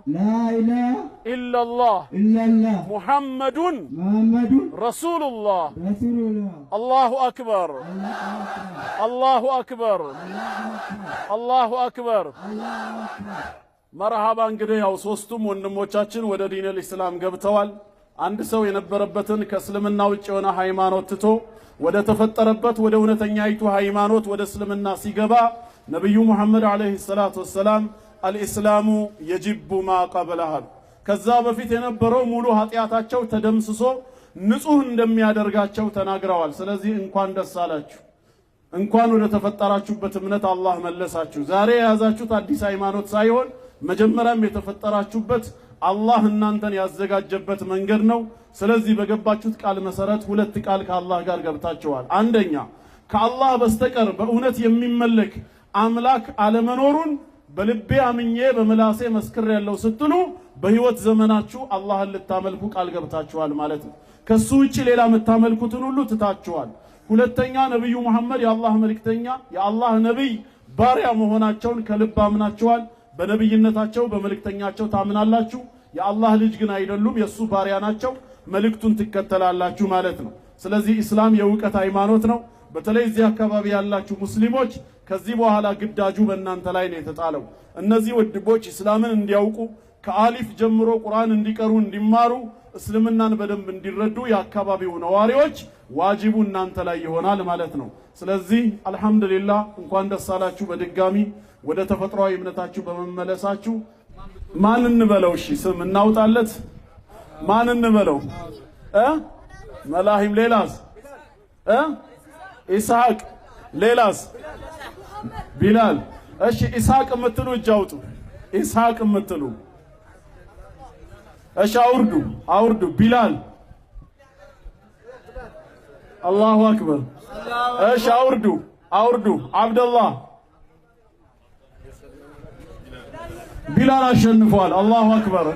لا إله إلا الله محمد رسول الله الله أكبر الله أكبر الله أكبر مرحبا እንግዲህ ያው ሶስቱም ወንድሞቻችን ወደ ዲን الاسلام ገብተዋል አንድ ሰው የነበረበትን ከእስልምና ውጭ የሆነ ሃይማኖት ትቶ ወደ ተፈጠረበት ወደ እውነተኛይቱ ሃይማኖት ወደ እስልምና ሲገባ ነብዩ መሐመድ አለይሂ ሰላቱ ወሰለም الاسلام يجب ما قبلها ከዛ በፊት የነበረው ሙሉ ኃጢያታቸው ተደምስሶ ንጹህ እንደሚያደርጋቸው ተናግረዋል ስለዚህ እንኳን ደስ አላችሁ እንኳን ወደ ተፈጠራችሁበት እምነት አላህ መለሳችሁ ዛሬ የያዛችሁት አዲስ ሃይማኖት ሳይሆን መጀመሪያም የተፈጠራችሁበት አላህ እናንተን ያዘጋጀበት መንገድ ነው ስለዚህ በገባችሁት ቃል መሰረት ሁለት ቃል ከአላህ ጋር ገብታችኋል አንደኛ ከአላህ በስተቀር በእውነት የሚመለክ አምላክ አለመኖሩን በልቤ አምኜ በመላሴ መስክር ያለው ስትሉ በህይወት ዘመናችሁ አላህን ልታመልኩ ቃል ገብታችኋል ማለት ነው ከሱ ውጪ ሌላ መታመልኩትን ሁሉ ትታችኋል ሁለተኛ ነብዩ መሐመድ የአላህ መልእክተኛ የአላህ ነብይ ባሪያ መሆናቸውን ከልብ አምናችኋል በነብይነታቸው በመልእክተኛቸው ታምናላችሁ የአላህ ልጅ ግን አይደሉም የሱ ባሪያ ናቸው መልእክቱን ትከተላላችሁ ማለት ነው ስለዚህ እስላም የውቀት ሃይማኖት ነው በተለይ እዚህ አካባቢ ያላችሁ ሙስሊሞች ከዚህ በኋላ ግዳጁ በእናንተ ላይ ነው የተጣለው እነዚህ ወድቦች እስላምን እንዲያውቁ ከአሊፍ ጀምሮ ቁርአን እንዲቀሩ እንዲማሩ እስልምናን በደንብ እንዲረዱ የአካባቢው ነዋሪዎች ዋጅቡ እናንተ ላይ ይሆናል ማለት ነው ስለዚህ አልহামዱሊላህ እንኳን ደስ አላችሁ በድጋሚ ወደ ተፈጥሯዊ እምነታችሁ በመመለሳችሁ ማን እንበለው እሺ ስም እናውጣለት ማን እንበለው መላሂም ሌላስ ኢስሐቅ ሌላስ ቢላል እሺ ኢስሐቅ የምትሉ እጅ አውጡ ኢስሐቅ የምትሉ እሺ አውርዱ ቢላል አላሁ አክበር እሺ አውርዱ አብደላህ ቢላል አሸንፏል አላሁ አክበር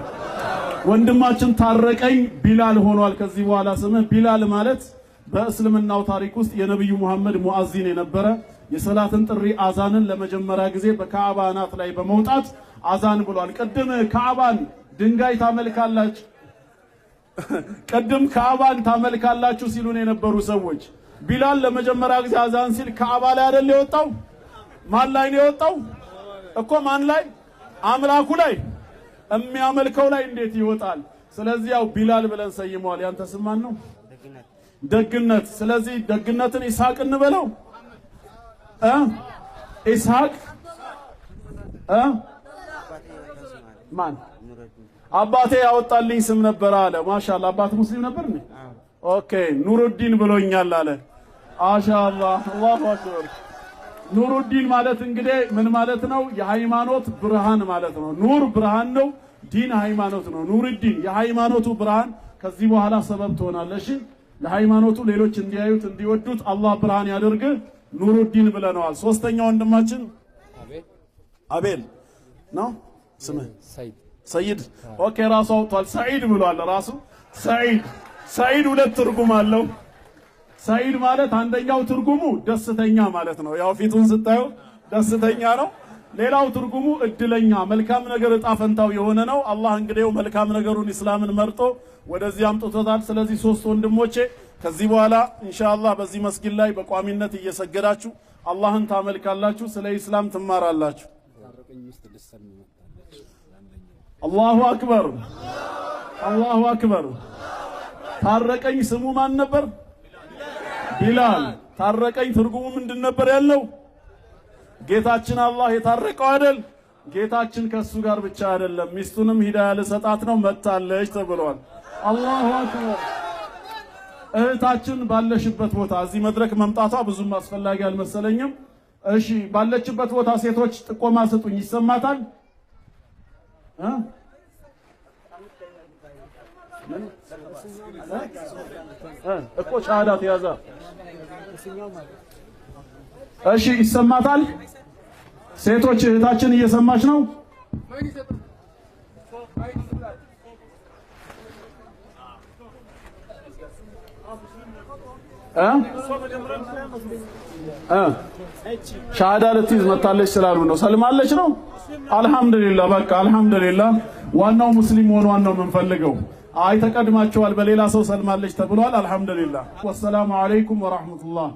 ወንድማችን ታረቀኝ ቢላል ሆኗል ከዚህ በኋላ ስምህ ቢላል ማለት በእስልምናው ታሪክ ውስጥ የነብዩ መሐመድ ሙአዚን የነበረ የሰላትን ጥሪ አዛንን ለመጀመሪያ ጊዜ በካዕባ አናት ላይ በመውጣት አዛን ብሏል ቀደም ካዕባን ድንጋይ ታመልካላችሁ ቀደም ካዕባን ታመልካላችሁ ሲሉን የነበሩ ሰዎች ቢላል ለመጀመሪያ ጊዜ አዛን ሲል ካዕባ ላይ አይደል የወጣው ማን ላይ ነው የወጣው እኮ ማን ላይ አምላኩ ላይ የሚያመልከው ላይ እንዴት ይወጣል ስለዚህ ያው ቢላል ብለን ሰይመዋል ያንተ ስም ማን ነው ደግነት ስለዚህ ደግነትን ኢስሐቅ እንበለው ኢስሐቅ ማን አባቴ ያወጣልኝ ስም ነበር አለ ማሻአላህ አባት ሙስሊም ነበር ነው ኦኬ ኑሩዲን ብሎኛል አለ ማሻአላህ አላሁ አክበር ኑሩዲን ማለት እንግዲህ ምን ማለት ነው የሃይማኖት ብርሃን ማለት ነው ኑር ብርሃን ነው ዲን ሃይማኖት ነው ኑሩዲን የሃይማኖቱ ብርሃን ከዚህ በኋላ ሰበብ ትሆናለሽ ለሃይማኖቱ ሌሎች እንዲያዩት እንዲወዱት አላህ ብርሃን ያደርግ ኑሩዲን ብለናል ሶስተኛው ወንድማችን አቤል ነው ስምህ ሰይድ ኦኬ ራሱ አውጥቷል ሰዒድ ብሏል ራሱ ሰዒድ ሁለት ትርጉም አለው ሰዒድ ማለት አንደኛው ትርጉሙ ደስተኛ ማለት ነው ያው ፊቱን ስታዩ ደስተኛ ነው ሌላው ትርጉሙ እድለኛ መልካም ነገር እጣ ፈንታው የሆነ ነው አላህ እንግዲህ መልካም ነገሩን እስላምን መርጦ ወደዚህ አምጥቶታል ስለዚህ ሶስት ወንድሞቼ ከዚህ በኋላ ኢንሻአላህ በዚህ መስጊድ ላይ በቋሚነት እየሰገዳችሁ አላህን ታመልካላችሁ ስለ እስላም ትማራላችሁ አላሁ አክበር ታረቀኝ ስሙ ማን ነበር ቢላል ታረቀኝ ትርጉሙ ምንድን ነበር ያለው ጌታችን አላህ የታረቀው አይደል ጌታችን ከሱ ጋር ብቻ አይደለም ሚስቱንም ሂዳያ ለሰጣት ነው መጣለች ተብሏል አላሁ አክበር እህታችን ባለሽበት ቦታ እዚህ መድረክ መምጣቷ ብዙም አስፈላጊ አልመሰለኝም እሺ ባለችበት ቦታ ሴቶች ጥቆማ ስጡኝ ይሰማታል እኮ ሻሃዳት ያዛ እሺ ይሰማታል ሴቶች እህታችን እየሰማች ነው ሻሃዳ ልትይዝ መታለች ስላሉ ነው። ሰልማለች ነው። አልহামዱሊላህ በቃ አልহামዱሊላህ። ዋናው ሙስሊም ሆኗን ነው የምንፈልገው። አይ ተቀድማቸዋል በሌላ ሰው ሰልማለች ተብሏል። አልহামዱሊላህ። ወሰላሙ አለይኩም ወራህመቱላህ